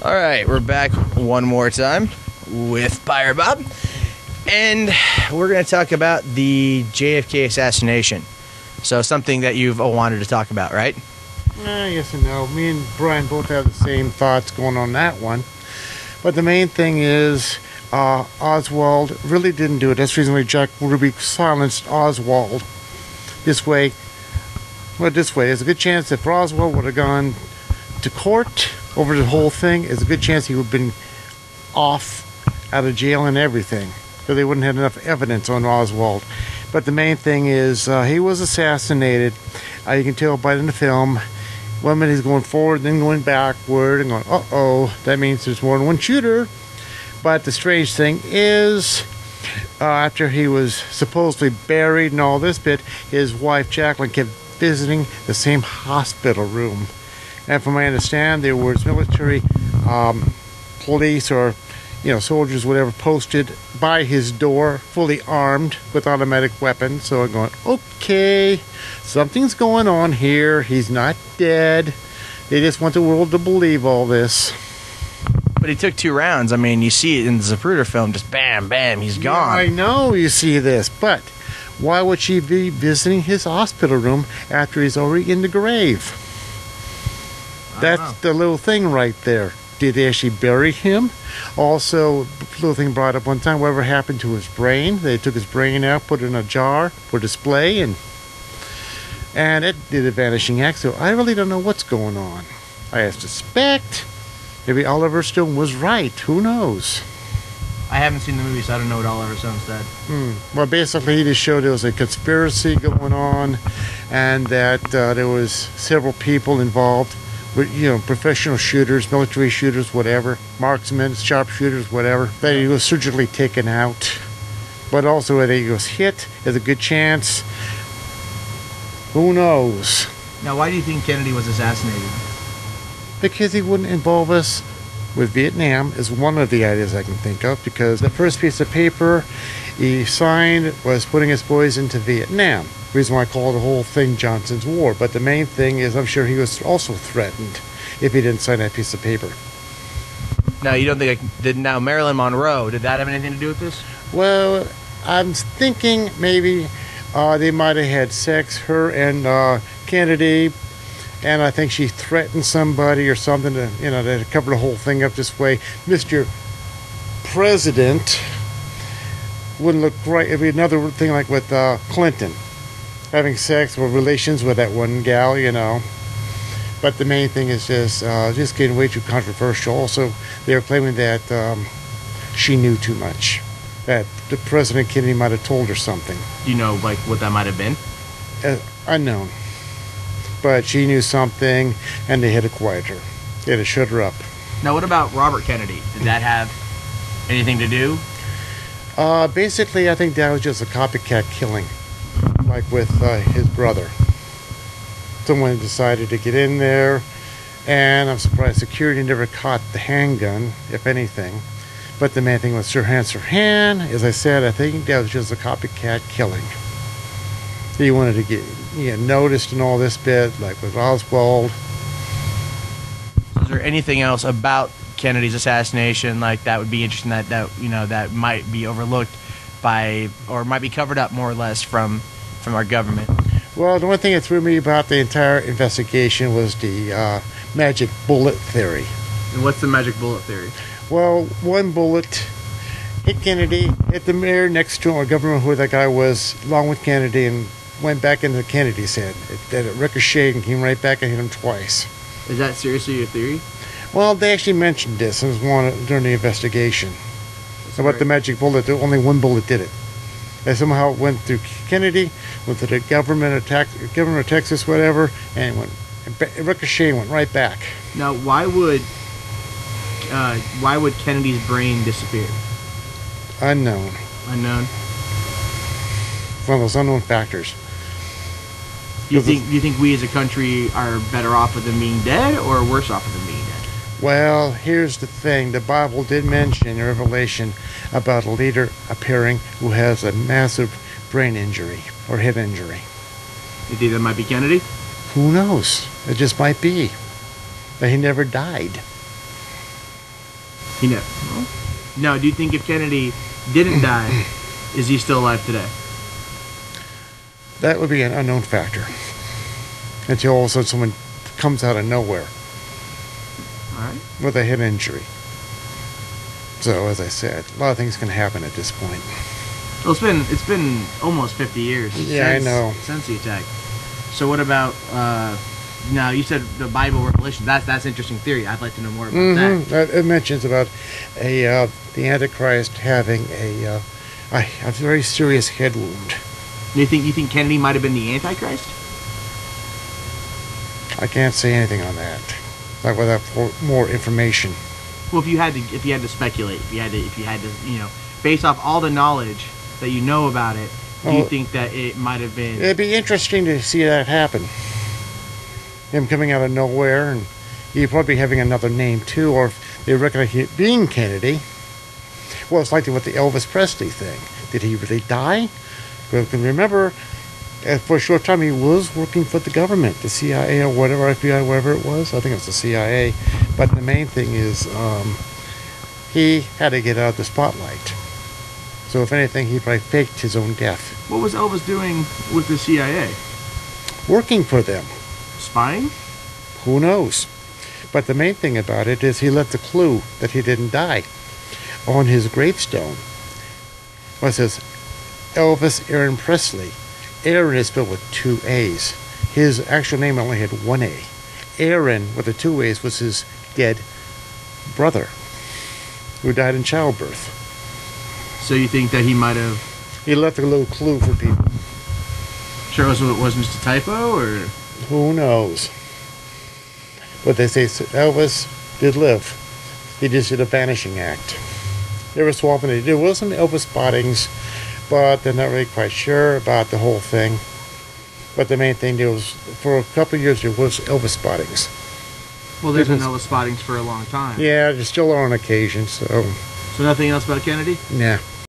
All right, we're back one more time with Pirate Bob, and we're going to talk about the JFK assassination. So something that you've wanted to talk about, right? Yes and no. Me and Brian both have the same thoughts going on that one. But the main thing is Oswald really didn't do it. That's the reason why Jack Ruby silenced Oswald. This way, there's a good chance if Oswald would have gone to court over the whole thing, there's a good chance he would have been off out of jail and everything. So they wouldn't have enough evidence on Oswald. But the main thing is he was assassinated. You can tell by in the film, one minute he's going forward, then going backward, and going, uh-oh, that means there's more than one shooter. But the strange thing is, after he was supposedly buried and all this bit, his wife Jacqueline kept visiting the same hospital room. And from what I understand, there was military police or soldiers, whatever, posted by his door, fully armed with automatic weapons. So I'm going, okay, something's going on here. He's not dead. They just want the world to believe all this. But he took 2 rounds. I mean, you see it in the Zapruder film, just bam, bam, he's gone. Yeah, I know you see this, but why would she be visiting his hospital room after he's already in the grave? That's the little thing right there. Did they actually bury him? Also, the little thing brought up one time, whatever happened to his brain. They took his brain out, put it in a jar for display, and it did a vanishing act. So I really don't know what's going on. I suspect maybe Oliver Stone was right. Who knows? I haven't seen the movie, so I don't know what Oliver Stone said. Well, basically, he just showed there was a conspiracy going on, and that there was several people involved. But, professional shooters, military shooters, whatever, marksmen, sharpshooters, whatever, that he was surgically taken out. But also that he was hit, there's a good chance. Who knows? Now, why do you think Kennedy was assassinated? Because he wouldn't involve us with Vietnam is one of the ideas I can think of, because the first piece of paper he signed was putting his boys into Vietnam. Reason why I call the whole thing Johnson's War. But the main thing is I'm sure he was also threatened if he didn't sign that piece of paper. Now, you don't think now Marilyn Monroe, did that have anything to do with this? Well, I'm thinking maybe they might have had sex, her and Kennedy, and I think she threatened somebody or something to cover the whole thing up this way. Mr. President wouldn't look right. It'd be another thing like with Clinton. Having sex or relations with that one gal, But the main thing is just getting way too controversial. Also, they were claiming that she knew too much. That the President Kennedy might have told her something. Do you know, what that might have been? Unknown. But she knew something, and they had to quiet her. They had to shut her up. Now, what about Robert Kennedy? Did that have anything to do? Basically, I think that was just a copycat killing. Like with his brother. Someone decided to get in there, and I'm surprised security never caught the handgun, if anything. But the main thing was Sirhan. As I said, I think that was just a copycat killing. He wanted to get noticed and all this bit, like with Oswald. Is there anything else about Kennedy's assassination that would be interesting that might be overlooked by, or might be covered up more or less from our government? Well, the one thing that threw me about the entire investigation was the magic bullet theory. And what's the magic bullet theory? Well, one bullet hit Kennedy, hit the mayor next to him, or governor, who that guy was, along with Kennedy, and went back into Kennedy's head. It ricocheted and came right back and hit him twice. Is that seriously your theory? Well, they actually mentioned this during the investigation. About the magic bullet, only one bullet did it. It somehow went through Kennedy, went to the governor of Texas, whatever, and it ricocheted and went right back. Now, why would Kennedy's brain disappear? Unknown. Unknown. One of those unknown factors. Do you think we as a country are better off with him being dead, or worse off with him being dead? Well, here's the thing. The Bible did mention in Revelation about a leader appearing who has a massive brain injury or head injury. You think that might be Kennedy? Who knows? It just might be that he never died. He never. No. Do you think if Kennedy didn't die, is he still alive today? That would be an unknown factor. Until all of a sudden someone comes out of nowhere. All right. With a head injury. So, as I said, a lot of things can happen at this point. Well, it's been almost 50 years. Yeah, I know. Since the attack. So what about? Now you said the Bible Revelation. That's interesting theory. I'd like to know more about that. It mentions about the Antichrist having a very serious head wound. You think Kennedy might have been the Antichrist? I can't say anything on that. Not without more information. Well, if you had to speculate, if you had to, based off all the knowledge that you know about it, do you think that it might have been? It'd be interesting to see that happen. Him coming out of nowhere, and he'd probably having another name too, or if they recognize him being Kennedy. Well, it's like with the Elvis Presley thing. Did he really die? Because remember, for a short time he was working for the government, the CIA or whatever, FBI, whatever it was. I think it was the CIA. But the main thing is he had to get out of the spotlight. So if anything, he probably faked his own death. What was Elvis doing with the CIA? Working for them. Spying? Who knows? But the main thing about it is he left a clue that he didn't die on his gravestone. Well, it says Elvis Aaron Presley. Aaron is spelled with 2 A's. His actual name only had 1 A. Aaron, with the 2 A's, was his dead brother, who died in childbirth. So you think that he might have... He left a little clue for people. Sure it wasn't just a typo, or... Who knows? But they say Elvis did live. He just did a vanishing act. They were swapping it. There was some Elvis spottings, but they're not really quite sure about the whole thing. But the main thing was, for a couple of years, there was Elvis spottings. Well, there's been Elvis spottings for a long time. Yeah, there still are on occasion, so... So nothing else about Kennedy? Yeah.